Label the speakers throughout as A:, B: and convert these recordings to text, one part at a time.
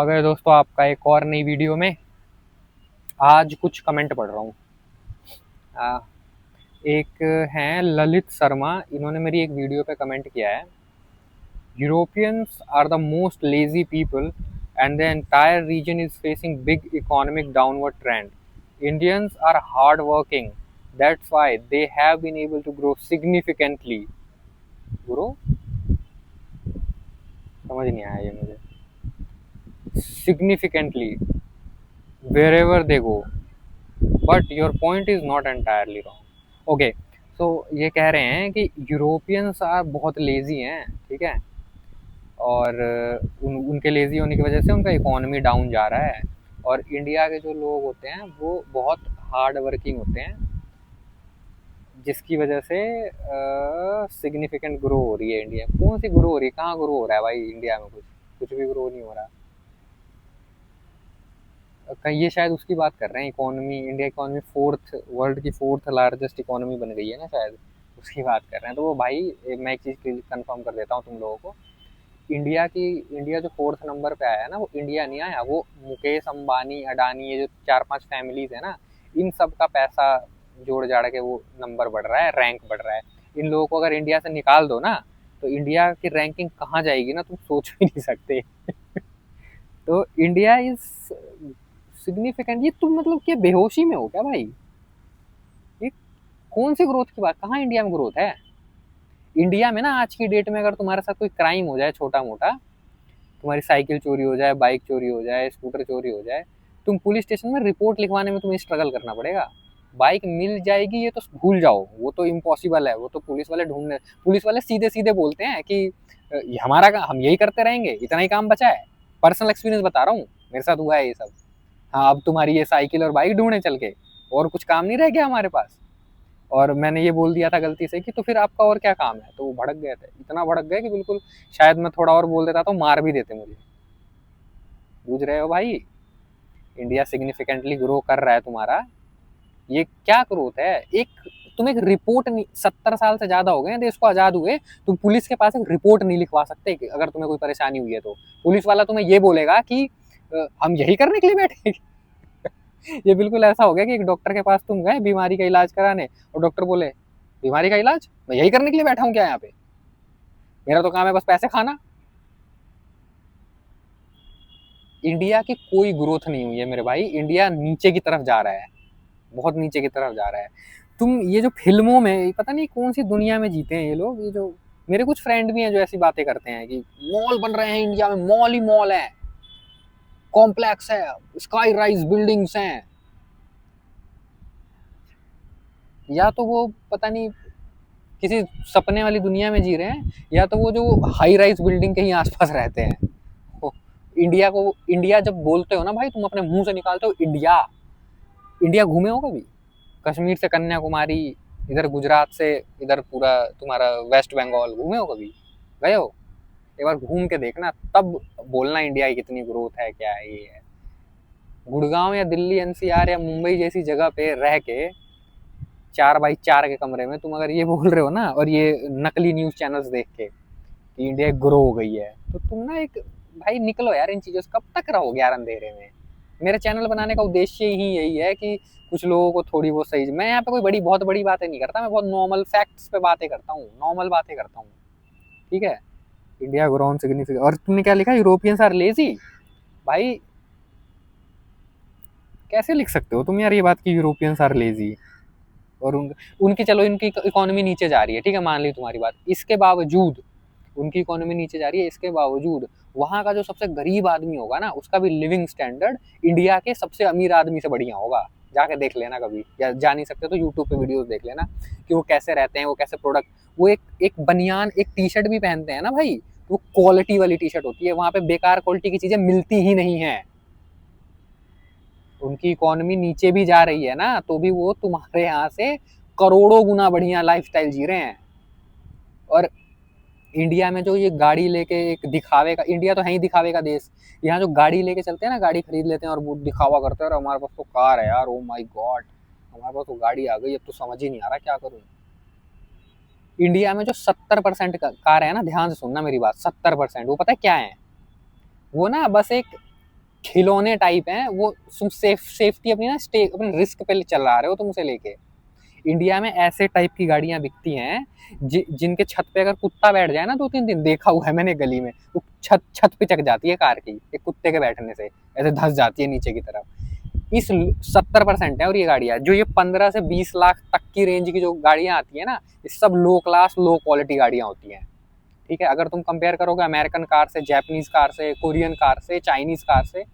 A: अगर दोस्तों आपका एक और नई वीडियो में आज कुछ कमेंट पढ़ रहा हूँ। एक हैं ललित शर्मा, इन्होंने मेरी एक वीडियो पे कमेंट किया है। Europeans are the most lazy people and the entire region is facing big economic downward trend. Indians are hard working, that's why they have been able to grow significantly. Grow समझ नहीं आया ये मुझे। Significantly wherever they go, but your point is not entirely wrong. Okay, so ये कह रहे हैं कि यूरोपियंस आर बहुत लेजी हैं, ठीक है, और उनके लेजी होने की वजह से उनका इकोनॉमी डाउन जा रहा है। और इंडिया के जो लोग होते हैं वो बहुत हार्ड वर्किंग होते हैं, जिसकी वजह से सिग्निफिकेंट ग्रो हो रही है। इंडिया कौन सी ग्रो हो रही है? कहाँ ग्रो हो रहा है भाई? इंडिया में कुछ कुछ भी ग्रो नहीं हो रहा। ये शायद उसकी बात कर रहे हैं, economy, India economy fourth, world की फोर्थ लार्जेस्ट इकोनॉमी बन गई है ना, शायद उसकी बात कर रहे हैं। तो वो भाई मैं एक चीज़ कंफर्म कर देता हूँ तुम लोगों को। इंडिया जो फोर्थ नंबर पे आया है ना, वो इंडिया नहीं आया, वो मुकेश अंबानी, अडानी, ये जो 4-5 फैमिलीज है ना, इन सब का पैसा जोड़ जाड़ के वो नंबर बढ़ रहा है, रैंक बढ़ रहा है। इन लोगों को अगर इंडिया से निकाल दो ना, तो इंडिया की रैंकिंग कहाँ जाएगी ना, तुम सोच भी नहीं सकते। तो इंडिया इज सिग्निफिकेंट। ये तुम मतलब क्या बेहोशी में हो क्या भाई? ये कौन सी ग्रोथ की बात? कहाँ इंडिया में ग्रोथ है? इंडिया में ना आज की डेट में अगर तुम्हारे साथ कोई क्राइम हो जाए छोटा मोटा, तुम्हारी साइकिल चोरी हो जाए, बाइक चोरी हो जाए, स्कूटर चोरी हो जाए, तुम पुलिस स्टेशन में रिपोर्ट लिखवाने में तुम्हें स्ट्रगल करना पड़ेगा। बाइक मिल जाएगी ये तो भूल जाओ, वो तो इम्पॉसिबल है। वो तो पुलिस वाले ढूंढने, पुलिस वाले सीधे सीधे बोलते हैं कि हमारा हम यही करते रहेंगे, इतना ही काम बचा है। पर्सनल एक्सपीरियंस बता रहा हूँ, मेरे साथ हुआ है ये सब। हाँ, अब तुम्हारी ये साइकिल और बाइक ढूंढे चल के, और कुछ काम नहीं रह गया हमारे पास। और मैंने ये बोल दिया था गलती से कि तो फिर आपका और क्या काम है, तो वो भड़क गए थे, इतना भड़क गए कि बिल्कुल शायद मैं थोड़ा और बोल देता तो मार भी देते मुझे। बुझ रहे हो भाई? इंडिया सिग्निफिकेंटली ग्रो कर रहा है तुम्हारा। ये क्या ग्रोथ है? एक तुम एक रिपोर्ट नहीं, 70 साल से ज्यादा हो गए देश को आजाद हुए, तुम पुलिस के पास एक रिपोर्ट नहीं लिखवा सकते कि अगर तुम्हें कोई परेशानी हुई है तो पुलिस वाला तुम्हें ये बोलेगा कि हम यही करने के लिए बैठे। ये बिल्कुल ऐसा हो गया कि एक डॉक्टर के पास तुम गए बीमारी का इलाज कराने, और डॉक्टर बोले बीमारी का इलाज मैं यही करने के लिए बैठा हूँ क्या यहाँ पे? मेरा तो काम है बस पैसे खाना। इंडिया की कोई ग्रोथ नहीं हुई है मेरे भाई, इंडिया नीचे की तरफ जा रहा है, बहुत नीचे की तरफ जा रहा है। तुम ये जो फिल्मों में, पता नहीं कौन सी दुनिया में जीते हैं ये लोग। ये जो मेरे कुछ फ्रेंड भी हैं जो ऐसी बातें करते हैं कि मॉल बन रहे हैं इंडिया में, मॉल ही मॉल है, कॉम्प्लेक्स है, स्काई राइज बिल्डिंग्स हैं। या तो वो पता नहीं किसी सपने वाली दुनिया में जी रहे हैं, या तो वो जो हाई राइज बिल्डिंग के ही आसपास रहते हैं। इंडिया को इंडिया जब बोलते हो ना भाई, तुम अपने मुंह से निकालते हो इंडिया। इंडिया घूमे हो कभी? कश्मीर से कन्याकुमारी, इधर गुजरात से इधर पूरा तुम्हारा वेस्ट बंगाल घूमे हो कभी? गए हो? एक बार घूम के देखना, तब बोलना इंडिया की कितनी ग्रोथ है, क्या है ये है। गुड़गांव या दिल्ली एनसीआर या मुंबई जैसी जगह पे रह के 4x4 के कमरे में तुम अगर ये बोल रहे हो ना, और ये नकली न्यूज चैनल्स देख के कि इंडिया ग्रो हो गई है, तो तुम ना एक, भाई निकलो यार इन चीजों से, कब तक रहोगे यार अंधेरे में? मेरे चैनल बनाने का उद्देश्य ही यही है कि कुछ लोगों को थोड़ी बहुत सही, मैं यहाँ पे कोई बहुत बड़ी बातें नहीं करता, मैं बहुत नॉर्मल फैक्ट्स पे बातें करता हूँ, नॉर्मल बातें करता हूँ, ठीक है। इंडिया ग्रोन सिग्निफिकेंट, और तुमने क्या लिखा, यूरोपियंस आर लेजी। भाई कैसे लिख सकते हो तुम यार ये बात कि यूरोपियंस आर लेजी? और उनकी, चलो इनकी इकोनॉमी नीचे जा रही है, ठीक है, मान ली तुम्हारी बात, इसके बावजूद उनकी इकोनॉमी नीचे जा रही है, इसके बावजूद वहां का जो सबसे गरीब आदमी होगा ना, उसका भी लिविंग स्टैंडर्ड इंडिया के सबसे अमीर आदमी से बढ़िया होगा। जाके देख लेना कभी, या जा नहीं सकते तो यूट्यूब पे वीडियोस देख लेना कि वो कैसे रहते हैं, वो कैसे प्रोडक्ट, वो एक बनियान, एक टी शर्ट भी पहनते हैं ना भाई, वो क्वालिटी वाली टी शर्ट होती है। वहां पे बेकार क्वालिटी की चीजें मिलती ही नहीं है। उनकी इकोनॉमी नीचे भी जा रही है ना, तो भी वो तुम्हारे यहाँ से करोड़ों गुना बढ़िया लाइफस्टाइल जी रहे हैं। और इंडिया में जो ये गाड़ी लेके एक दिखावे का, इंडिया तो है ही दिखावे का देश, यहाँ जो गाड़ी लेके चलते हैं ना, गाड़ी खरीद लेते हैं और वो दिखावा करते हैं, और हमारे पास तो कार है यार, ओ माय गॉड, हमारे पास तो गाड़ी आ गई, अब तो समझ ही नहीं आ रहा क्या करूँ। इंडिया में जो 70% कार है ना, ध्यान से सुनना मेरी बात, 70%, वो पता है क्या है? वो ना बस एक खिलौने टाइप हैं वो। तुम सेफ्टी अपनी ना अपने रिस्क पे चला रहे हो तुम उसे लेके। इंडिया में ऐसे टाइप की गाड़ियां बिकती हैं जिनके छत पे अगर कुत्ता बैठ जाए ना 2-3 दिन, देखा हुआ है मैंने गली में, वो छत छत पे चक जाती है कार की एक कुत्ते के बैठने से, ऐसे धस जाती है नीचे की तरफ। इस 70% है। और ये गाड़ियां जो ये 15 से 20 लाख तक की रेंज की जो गाड़ियां आती है ना, ये सब लो क्लास लो क्वालिटी गाड़ियां होती हैं। ठीक है, अगर तुम कंपेयर करोगे अमेरिकन कार से, जापानीज कार से, कोरियन कार से, चाइनीज कार से,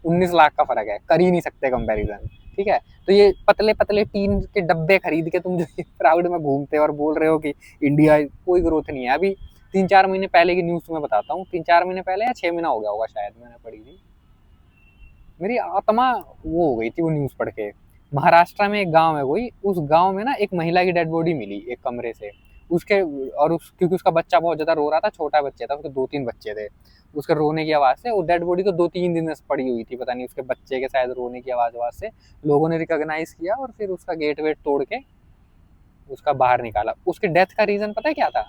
A: 19 लाख का फर्क है, कर ही नहीं सकते कंपैरिजन। ठीक है, तो ये पतले पतले टीन के डब्बे खरीद के तुम जो प्राउड में घूमते हो और बोल रहे हो कि इंडिया कोई ग्रोथ नहीं है। अभी 3-4 महीने पहले की न्यूज तुम्हें बताता हूँ, 3-4 महीने पहले या 6 महीना हो गया होगा शायद, मैंने पढ़ी थी, मेरी आत्मा वो हो गई थी वो न्यूज पढ़ के। महाराष्ट्र में एक गांव है कोई, उस गांव में ना एक महिला की डेड बॉडी मिली एक कमरे से, उसके, और क्योंकि उसका बच्चा बहुत ज्यादा रो रहा था, छोटा बच्चा था, उसके 2-3 बच्चे थे, उसके रोने की आवाज से वो डेड बॉडी तो 2-3 दिन से पड़ी हुई थी, पता नहीं उसके बच्चे के शायद रोने की आवाज से लोगों ने रिकॉग्नाइज किया और फिर उसका गेट वेट तोड़ के उसका बाहर निकाला। उसके डेथ का रीजन पता है क्या था?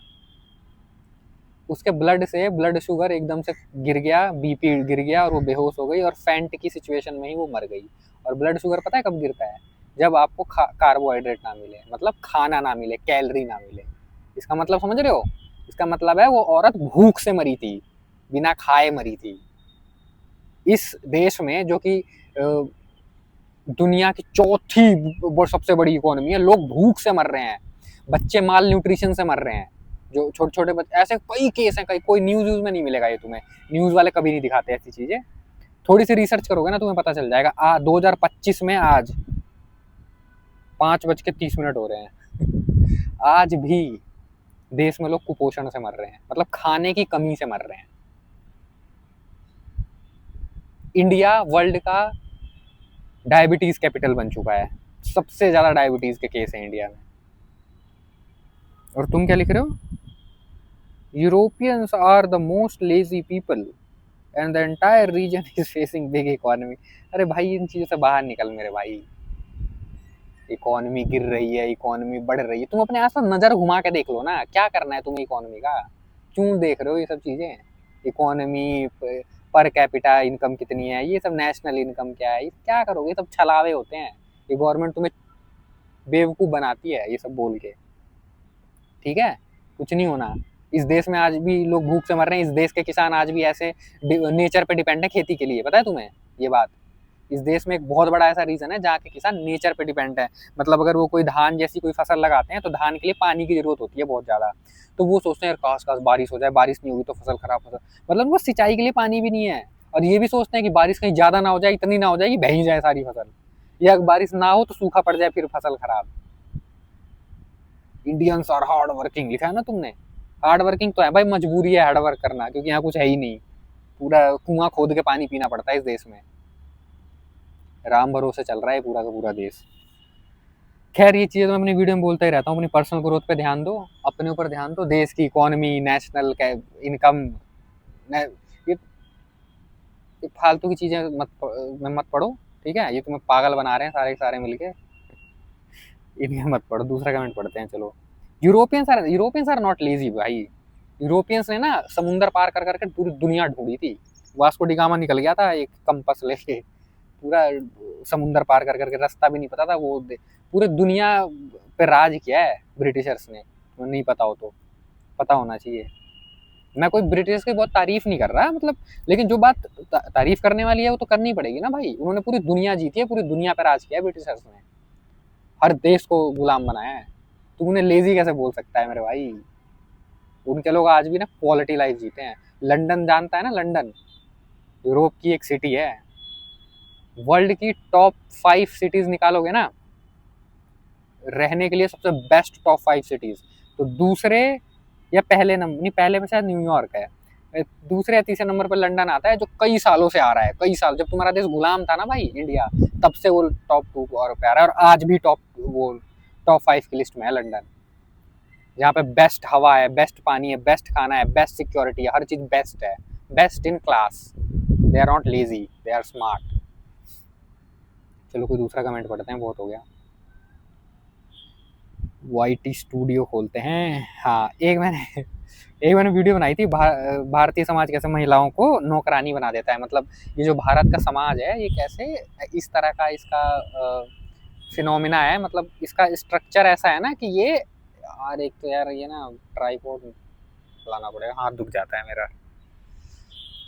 A: उसके ब्लड से ब्लड शुगर एकदम से गिर गया, बीपी गिर गया और वो बेहोश हो गई और फेंट की सिचुएशन में ही वो मर गई। और ब्लड शुगर पता है कब गिरता है? जब आपको कार्बोहाइड्रेट ना मिले, मतलब खाना ना मिले, कैलोरी ना मिले। इसका मतलब समझ रहे हो? इसका मतलब है वो औरत भूख से मरी थी, बिना खाए मरी थी। इस देश में जो कि दुनिया की चौथी सबसे बड़ी इकोनॉमी है, लोग भूख से मर रहे हैं, बच्चे माल न्यूट्रिशन से मर रहे हैं, जो छोटे छोटे बच्चे, ऐसे कई केस हैं, कोई न्यूज में नहीं मिलेगा ये तुम्हें, न्यूज वाले कभी नहीं दिखाते ऐसी चीजें। थोड़ी सी रिसर्च करोगे ना तुम्हें पता चल जाएगा। 2025 में आज 5:30 हो रहे हैं आज भी देश में लोग कुपोषण से मर रहे हैं, मतलब खाने की कमी से मर रहे हैं। इंडिया वर्ल्ड का डायबिटीज कैपिटल बन चुका है, सबसे ज्यादा डायबिटीज के केस है इंडिया में। और तुम क्या लिख रहे हो? Europeans are the most lazy people and the entire region is facing big economy. अरे भाई इन चीजों से बाहर निकल मेरे भाई। इकोनॉमी गिर रही है, इकोनॉमी बढ़ रही है, तुम अपने आसपास नजर घुमा के देख लो ना, क्या करना है तुम्हें इकोनॉमी का? क्यों देख रहे हो ये सब चीजें? इकोनॉमी, पर कैपिटा इनकम कितनी है, ये सब नेशनल इनकम क्या है, ये क्या करोगे? ये सब छलावे होते हैं, ये गवर्नमेंट तुम्हें बेवकूफ बनाती है ये सब बोल के। ठीक है, कुछ नहीं होना। इस देश में आज भी लोग भूख से मर रहे हैं, इस देश के किसान आज भी ऐसे नेचर पे डिपेंड है खेती के लिए, पता है तुम्हें ये बात? इस देश में एक बहुत बड़ा ऐसा रीजन है जहाँ के किसान नेचर पे डिपेंड है। मतलब अगर वो कोई धान जैसी कोई फसल लगाते हैं तो धान के लिए पानी की जरूरत होती है बहुत ज्यादा, तो वो सोचते हैं यार काश काश बारिश हो जाए, बारिश नहीं होगी तो फसल खराब हो जाए, मतलब वो सिंचाई के लिए पानी भी नहीं है। और ये भी सोचते हैं कि बारिश कहीं ज्यादा ना हो जाए, इतनी ना हो जाए कि बह ही जाए सारी फसल, या बारिश ना हो तो सूखा पड़ जाए फिर फसल खराब। इंडियंस आर हार्ड वर्किंग लिखा है ना तुमने, हार्ड वर्किंग तो है भाई, मजबूरी है हार्ड वर्क करना, क्योंकि यहाँ कुछ है ही नहीं, पूरा कुआं खोद के पानी पीना पड़ता है इस देश में। राम भरोसे चल रहा है पूरा का पूरा देश। खैर ये चीज़ें तो मैं अपनी वीडियो में बोलता ही रहता हूँ, अपनी पर्सनल ग्रोथ पे ध्यान दो, अपने ऊपर ध्यान दो, देश की इकोनॉमी, नेशनल इनकम, ये फालतू की चीज़ें मत पढ़ो। ठीक है, ये तुम्हें पागल बना रहे हैं सारे के सारे मिलके, इन्हें मत पढ़ो। दूसरा कमेंट पढ़ते हैं चलो। यूरोपियंस आर नॉट लेजी भाई। यूरोपियंस ने ना समुंदर पार कर करके पूरी दुनिया ढूंढी थी। वास्को डिगामा निकल गया था एक कंपस लेके, पूरा समुंदर पार कर करके, रास्ता भी नहीं पता था वो, पूरे दुनिया पे राज किया है ब्रिटिशर्स ने। तो नहीं पता हो तो पता होना चाहिए। मैं कोई ब्रिटिश की बहुत तारीफ नहीं कर रहा मतलब, लेकिन जो बात तारीफ करने वाली है वो तो करनी पड़ेगी ना भाई। उन्होंने पूरी दुनिया जीती है, पूरी दुनिया पे राज किया है ब्रिटिशर्स ने, हर देश को गुलाम बनाया है। तू उन्हें लेजी कैसे बोल सकता है मेरे भाई? उनके लोग आज भी ना क्वालिटी लाइफ जीते हैं। लंदन जानता है ना, लंदन यूरोप की एक सिटी है, वर्ल्ड की टॉप 5 सिटीज निकालोगे ना रहने के लिए, सबसे बेस्ट टॉप 5 सिटीज, तो दूसरे या पहले नंबर, नहीं पहले में शायद न्यूयॉर्क है, दूसरे या तीसरे नंबर पर लंदन आता है, जो कई सालों से आ रहा है, कई साल, जब तुम्हारा देश गुलाम था ना भाई इंडिया, तब से वो टॉप 2 और पे आ रहा है, और आज भी टॉप 5 की लिस्ट में है लंदन। जहाँ पे बेस्ट हवा है, बेस्ट पानी है, बेस्ट खाना है, बेस्ट सिक्योरिटी है, हर चीज बेस्ट है, best in class. They are not lazy, they are smart. चलो कोई दूसरा कमेंट पढ़ते हैं, बहुत हो गया। वाईटी स्टूडियो खोलते हैं। हाँ एक मैंने एक मैंने वीडियो बनाई थी, भारतीय समाज कैसे महिलाओं को नौकरानी बना देता है। मतलब ये जो भारत का समाज है ये कैसे इस तरह का इसका फिनोमिना है, मतलब इसका स्ट्रक्चर ऐसा है ना कि ये यार, एक तो यार ये ना ट्राइपॉड लाना पड़ेगा, हाथ दुख जाता है मेरा।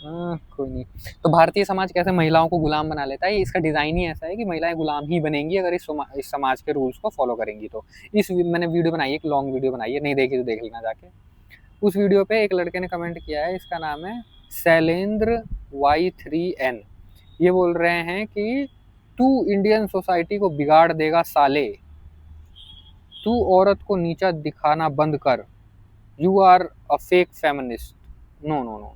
A: कोई नहीं। तो भारतीय समाज कैसे महिलाओं को गुलाम बना लेता है, इसका डिज़ाइन ही ऐसा है कि महिलाएं गुलाम ही बनेंगी अगर इस समाज के रूल्स को फॉलो करेंगी। तो मैंने वीडियो बनाई है, एक लॉन्ग वीडियो बनाई है, नहीं देखी तो देख लेना जाके। उस वीडियो पे एक लड़के ने कमेंट किया है, इसका नाम है शैलेंद्र Y3N। ये बोल रहे हैं कि तू इंडियन सोसाइटी को बिगाड़ देगा साले, तू औरत को नीचा दिखाना बंद कर, you are a fake feminist. No no no,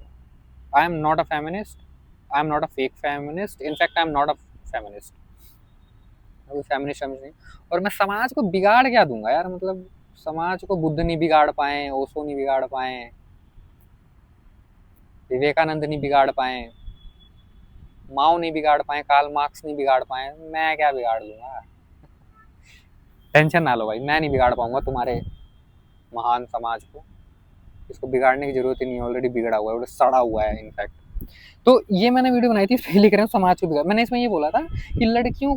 A: I am not a feminist, I am not a fake feminist, in fact I am not a feminist. Feminist नहीं। और मैं समाज को बिगाड़ क्या दूंगा यार, मतलब समाज को बुद्ध नहीं बिगाड़ पाए, ओशो नहीं बिगाड़ पाए, विवेकानंद नहीं बिगाड़ पाए, माओ नहीं बिगाड़ पाए, कार्ल मार्क्स नहीं बिगाड़ पाए, मैं क्या बिगाड़ दूंगा। टेंशन ना लो भाई, मैं नहीं बिगाड़ पाऊंगा तुम्हारे महान समाज को। इसको बिगाड़ने की जरूरत ही नहीं है, ऑलरेडी बिगड़ा हुआ है, सड़ा हुआ है इनफैक्ट। तो ये मैंने वीडियो बनाई थी, इसमें लिख रहे हैं समाज को बिगाड़। मैंने इसमें ये बोला था कि लड़कियों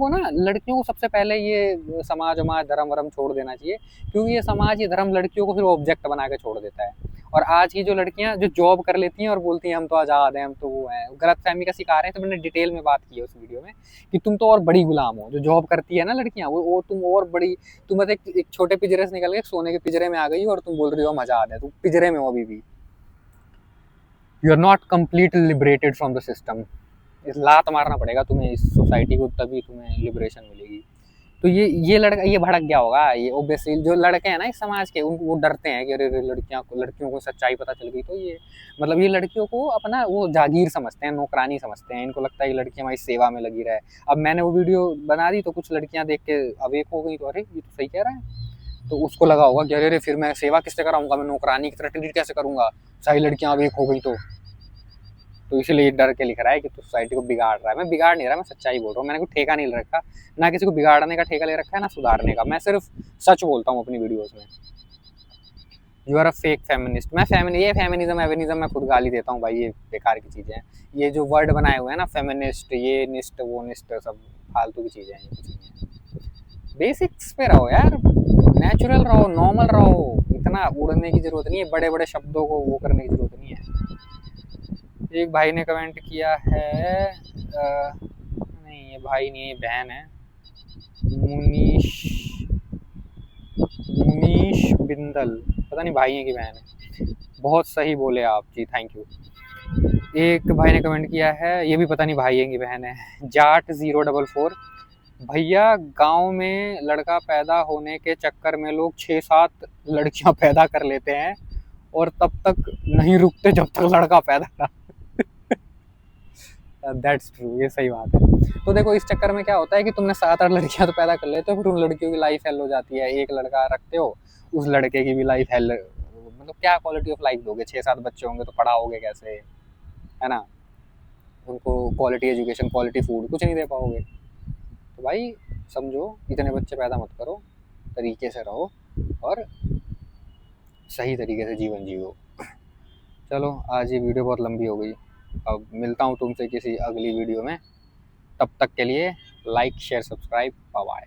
A: को सबसे पहले ये समाज वमाज धर्म वरम छोड़ देना चाहिए, क्योंकि ये समाज ये धर्म लड़कियों को फिर ऑब्जेक्ट बना के छोड़ देता है। और आज की जो लड़कियां जो जॉब कर लेती हैं और बोलती हैं हम तो आज़ाद हैं, हम तो वो हैं, गलत फहमी का शिकार है। तो मैंने डिटेल में बात की है उस वीडियो में कि तुम तो और बड़ी गुलाम हो। जो जॉब करती है ना लड़कियां, वो तुम और बड़ी, तुम एक छोटे पिंजरे से निकल के सोने के पिंजरे में आ गई और तुम बोल रही हो हम आज़ाद है, तुम पिंजरे में हो अभी भी। You are not completely liberated from the system. इस लात मारना पड़ेगा तुम्हें इस सोसाइटी को, तभी तुम्हें लिबरेशन मिलेगी। तो ये लड़का ये भड़क गया होगा, ये ओब्वियसली जो लड़के हैं ना इस समाज के, उनको वो डरते हैं कि अरे लड़कियों को सच्चाई पता चल गई तो ये, मतलब ये लड़कियों को अपना वो जागीर समझते हैं, नौकरानी समझते हैं। इनको लगता है कि लड़की हमारी सेवा में लगी रहे। अब मैंने वो वीडियो बना दी तो कुछ लड़कियां देख के अवेक हो गई, तो अरे ये तो सही कह रहा है। तो उसको लगा होगा कि अरे फिर मैं सेवा किससे कराऊंगा, मैं नौकरानी की तरह ट्रीट कैसे करूंगा, सारी लड़कियां अवेक हो गई तो इसलिए डर के लिख रहा है कि तू सोसाइटी को बिगाड़ रहा है। मैं बिगाड़ नहीं रहा, मैं सच्चाई बोल रहा हूँ। मैंने कोई ठेका नहीं ले रखा, ना किसी को बिगाड़ने का ठेका ले रखा है, ना सुधारने का। मैं सिर्फ सच बोलता हूँ अपनी वीडियोस में। You are a fake feminist. ये फेमिनिज्म एवेनिज्म मैं खुद गाली देता हूँ भाई, ये बेकार की चीज़ें हैं। ये जो वर्ड बनाए हुए हैं ना, फेमिनिस्ट, ये निस्ट वो निस्ट, सब फालतू की चीज़ें हैं, ये कुछ नहीं है। बेसिक्स पे रहो यार, नेचुरल रहो, नॉर्मल रहो। इतना उड़ने की जरूरत नहीं है, बड़े बड़े शब्दों को वो करने की जरूरत नहीं है। एक भाई ने कमेंट किया है, नहीं ये भाई नहीं, ये बहन है, मुनीश बिंदल, पता नहीं भाई है कि बहन है। बहुत सही बोले आप जी, थैंक यू। एक भाई ने कमेंट किया है, ये भी पता नहीं भाई है कि बहन है, जाट 044। भैया गांव में लड़का पैदा होने के चक्कर में लोग 6-7 लड़कियां पैदा कर लेते हैं और तब तक नहीं रुकते जब तक लड़का पैदा ना। दैट्स ट्रू, ये सही बात है। तो देखो इस चक्कर में क्या होता है कि तुमने 7-8 लड़कियां तो पैदा कर लेते हो, फिर उन लड़कियों की लाइफ हेल हो जाती है। एक लड़का रखते हो, उस लड़के की भी लाइफ हेल, मतलब क्या क्वालिटी ऑफ लाइफ दोगे? 6-7 बच्चे होंगे तो पढ़ाओगे कैसे, है ना? उनको क्वालिटी एजुकेशन, क्वालिटी फूड कुछ नहीं दे पाओगे। तो भाई समझो, इतने बच्चे पैदा मत करो, तरीके से रहो और सही तरीके से जीवन जियो। चलो आज ये वीडियो बहुत लंबी हो गई, अब मिलता हूँ तुमसे किसी अगली वीडियो में। तब तक के लिए like share subscribe, bye bye.